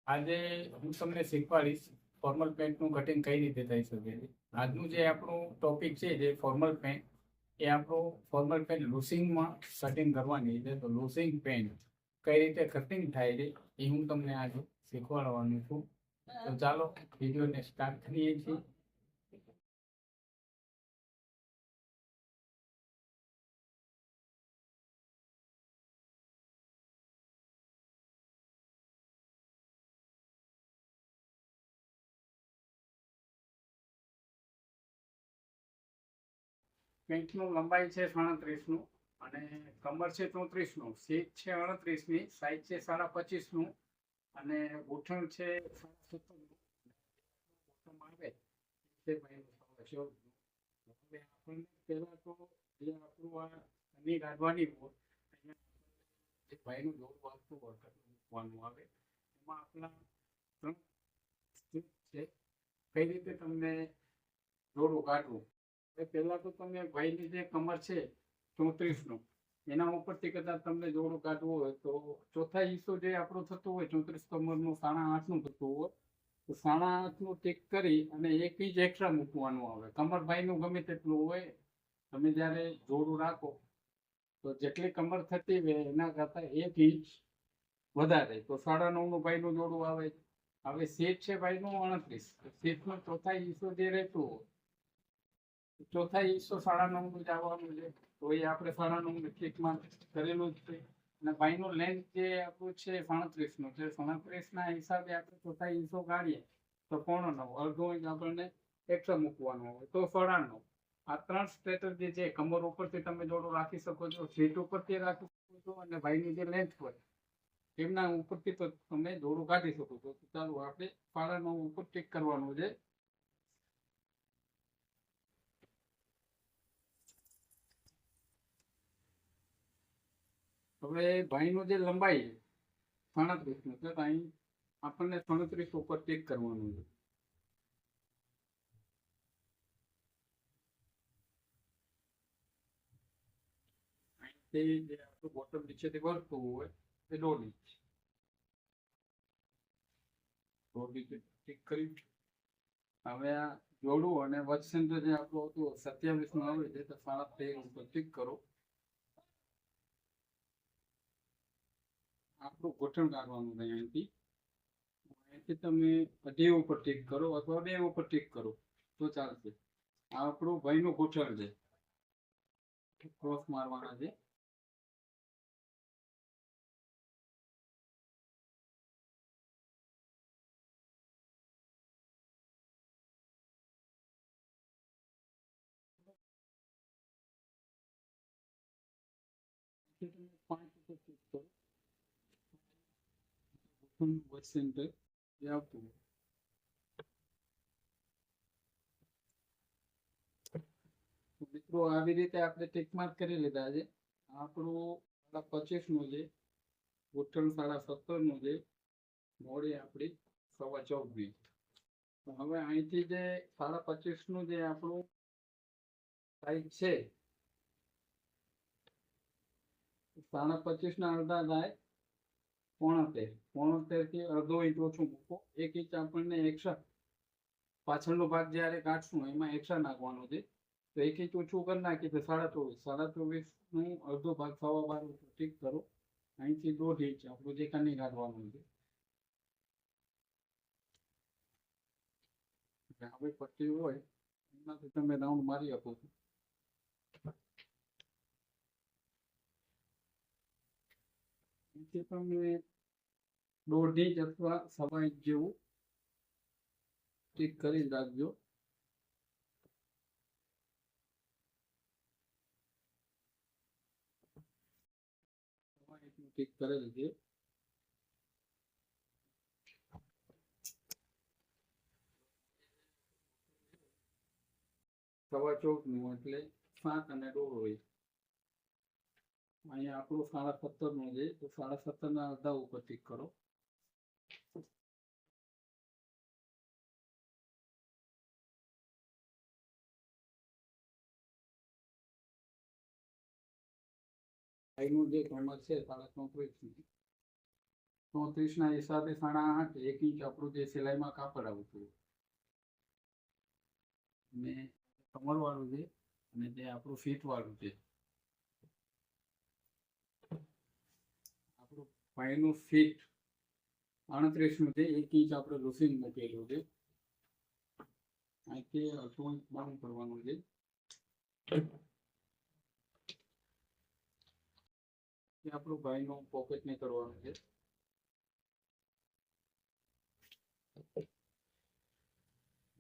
આજે હું તમને શીખવાડીશ ફોર્મલ પેન્ટનું કટિંગ કઈ રીતે થઈ શકે છે. આજનું જે આપણું ટોપિક છે જે ફોર્મલ પેન્ટ, એ આપણું ફોર્મલ પેન્ટ લૂસિંગમાં કટિંગ કરવાની છે. તો લૂસિંગ પેન્ટ કઈ રીતે કટિંગ થાય છે એ હું તમને આજે શીખવાડવાનું છું. તો ચાલો વિડીયોને સ્ટાર્ટ કરીએ છીએ. પેન્ટનું લંબાઈ છે 37નું અને કમર છે 34નું, સીટ છે 38ની, સાઈઝ છે 25.5નું અને ગોઠણ છે 17નું. બોટમ આવે તે ભાઈનું 14નું. હવે આપણને પહેલા તો જે આપણું આ ની કાઢવાની હોય, અહીંયા જે ભાઈનું જોડું આવતું હોય મૂકવાનું આવે, એમાં આપણા 3 સ્ટેપ છે કઈ રીતે તમને જોડું કાઢવું. પહેલા તો તમે ભાઈની જે કમર છે 34નું, એના ઉપરથી કદાચ તમને જોડું કાઢવું હોય તો ચોથા હિસ્સો જે આપણું થતું હોય 34 કમરનું 8.5નું થતું હોય, તો 8.5નું ટીક કરી અને 1 ઇંચ એક્સ્ટ્રા મૂકવાનું આવે. કમર ભાઈનું ગમે તેટલું હોય, તમે જ્યારે જોડું રાખો તો જેટલી કમર થતી હોય એના કરતાં 1 ઇંચ વધારે, તો 9.5નું ભાઈનું જોડું આવે. હવે સીટ છે ભાઈનું 38, સીટનો ચોથા હિસ્સો જે રહેતું હોય, ચોથા હિસ્સો 9.5નું જ આવવાનું છે. તો એ આપણે 9.5નું ઠીકમાં કરેલું જ છે. અને ભાઈનું લેન્થ જે આપણું છે 37નું છે, 37ના હિસાબે આપણે ચોથા હિસ્સો કાઢીએ તો 9.5, અડધો ઇંચ આપણને એક્સ્ટ્રા મૂકવાનો હોય તો 9.5. આ 3 સ્ટ્રેટેજી છે. કમર ઉપરથી તમે જોડું રાખી શકો છો, સીટ ઉપરથી રાખી શકો છો, અને ભાઈની જે લેન્થ હોય એમના ઉપરથી તો તમે જોડું કાઢી શકો છો. ચાલો આપણે 9.5 ઉપર ટીક કરવાનું છે. હવે ભાઈનું જે લંબાઈ 37નું છે, તો અહીં આપણને 37 ઉપર ટીક કરવાનું છે. અહીંથી જે આપણું બોટમ નીચેથી વળતું હોય એ 1.5 ઇંચ, 1.5 ઇંચ ટીક કરી. હવે આ જોડું અને વચ સેન્ટર જે આપણું હતું 27નું આવે છે, તો 13.5 ઉપર ટીક કરો. આપણું ગોઠણ કાઢવાનું છે. અહીંથી તમે 2.5 ઉપર ટીક કરો અથવા 2 ઉપર ટીક કરો તો ચાલશે. આ આપણું ભાઈનું ગોઠણ છે, ક્રોસ મારવાના છે. તમે 5 ઉપર ટીક કરો. વચ સેન્ટર જે આવતું હોય. મિત્રો આવી રીતે આપણે ટીક માર્ક કરી લીધા છે. આપણું 25નું છે, ગોઠણ 17.5નું છે, મોડી આપણી 14.25. હવે અહીંથી જે 25.5નું જે આપણું સાઈઝ છે, 25.5ના અડધા થાય 73. 73 થી અડધો ઇંચ ઓછું મૂકો. 1 ઇંચ આપણને એક્સ્ટ્રા પાછળનો ભાગ જ્યારે કાઢશું એમાં એક્સ્ટ્રા નાખવાનો છે, તો 1 ઇંચ ઓછું કરી નાખી તો 24.5. 24.5નું અડધો ભાગ 12.5 ઠીક કરો. અહીંથી 1.5 ઇંચ આપણું જે કની કાઢવાનું છે. હવે પટ્ટી હોય એમાંથી તમે રાઉન્ડ મારી આપો છો. અહીંથી તમે 1.5 ઇંચ અથવા 1.25 ઇંચ જેવું ઠીક કરી રાખજો. ઠીક કરેલ છે. 14.5નું એટલે 7 અને 1.5 હોય. અહીંયા આપણું 17.5નું છે, તો 17.5ના અડધા ઉપર ટીક કરો. ભાઈનું જે કમર છે 34.5, 34 ના હિસાબે 8.5 1 ઇંચ આપણું જે સિલાઈમાં કાપડ આવતું અને કમર વાળું છે અને જે આપણું ફીટ વાળું છે. આપણું પાયનું ફીટ 38 નું છે, 1 ઇંચ આપણે લૂસિંગ મૂકેલું છે. અહીંથી 8 ઇંચ બાઉન્ડ કરવાનું છે. આપણું ભાઈનું પોકેટ ને કરવાનું છે.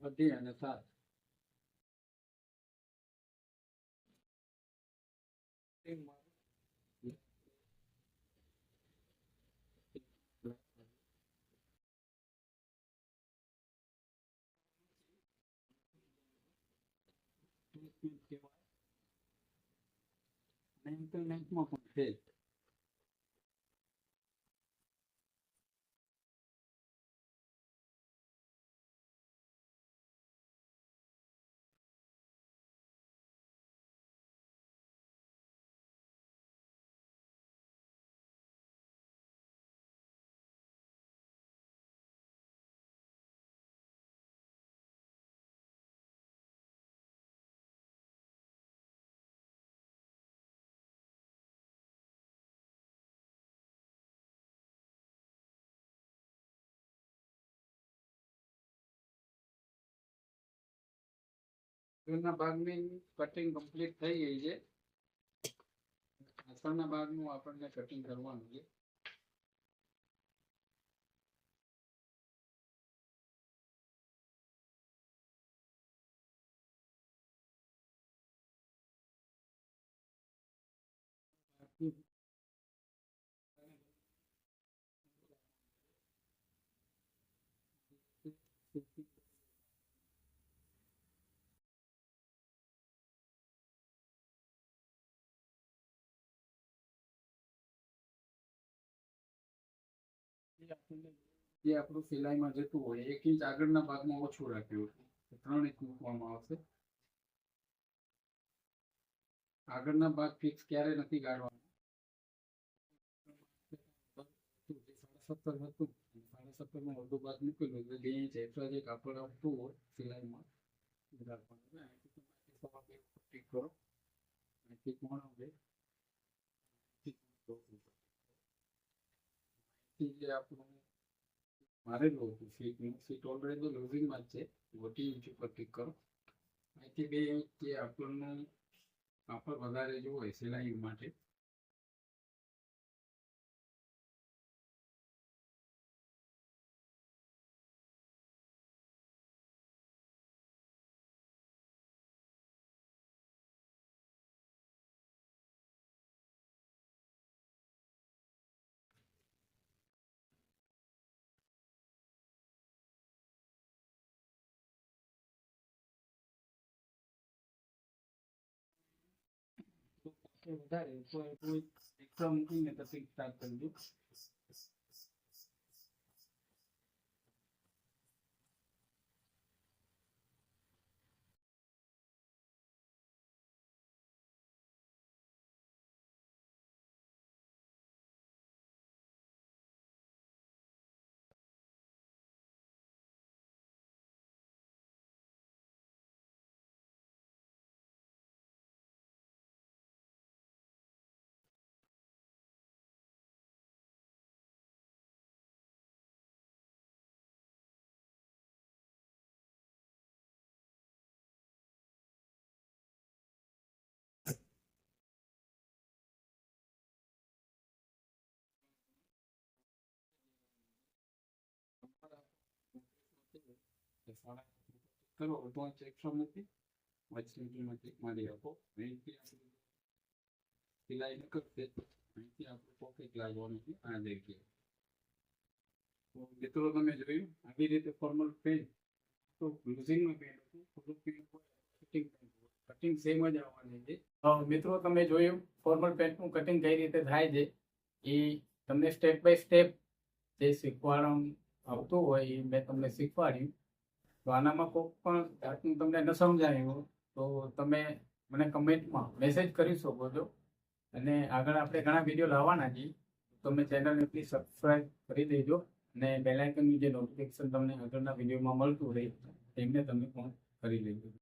અઢી અને 7 એન્કલ લેન્થમાં પણ છે. આગળના ભાગની કટિંગ કમ્પ્લીટ થઈ ગઈ છે. પાછળના ભાગનું આપણને કટિંગ કરવાનું છે. જે આપણું સિલાઈમાં જતું હોય 1 ઇંચ આગળના ભાગમાં ઓછું રાખ્યું હતું, 3 ઇંચ મૂકવામાં આવશે. આગળના ભાગ ફિક્સ ક્યારે નથી કાઢવાનો. 17.5 હતું, 17.5 નો અડધો ભાગ મૂકેલો એટલે 2 ઇંચ એક્સ્ટ્રા જે કાપડ આવતું હોય સિલાઈમાં પટ્ટી કરો. અહીંથી કોણ આવે જે આપણું મારેલું હતું સીટનું, સીટ ઓલરેડી લૂઝિંગમાં જ છે. મોટી ઇંચ ઉપર ટીક કરો. અહીંથી 2 ઇંચ જે આપણનું કાપડ વધારે જો હોય સિલાઈ માટે વધારે કોઈ એક્સ્ટ્રા મૂકીને કટિંગ સ્ટાર્ટ કરજો. કરો તો એક્સ્ટ્રા મૂકી વચ્ચે ક્લિક મારી આપો. અહીંથી સિલાઈ નીકળશે, અહીંથી આપણે પોકેટ લાગવાનું છે આ જગ્યાએ. તો મિત્રો તમે જોયું આવી રીતે ફોર્મલ પેન્ટ તો લૂઝિંગમાં પેન્ટ હતું, થોડું કટિંગ સેમ જ આવવાની છે. મિત્રો તમે જોયું ફોર્મલ પેન્ટનું કટિંગ કઈ રીતે થાય છે એ તમને સ્ટેપ બાય સ્ટેપ જે શીખવાડવાનું આવતું હોય એ મેં તમને શીખવાડ્યું. તો આનામાં કોઈ પણ જાતનું તમને ન સમજાયું તો તમે મને કમેન્ટમાં મેસેજ કરી શકો છો. અને આગળ આપણે ઘણા વિડીયો લાવવાના છીએ, તમે ચેનલને પ્લીઝ સબસ્ક્રાઇબ કરી દેજો અને બેલ આઇકનનું જે નોટિફિકેશન તમને આગળના વિડીયોમાં મળતું રહે એમને તમે પણ કરી લેજો.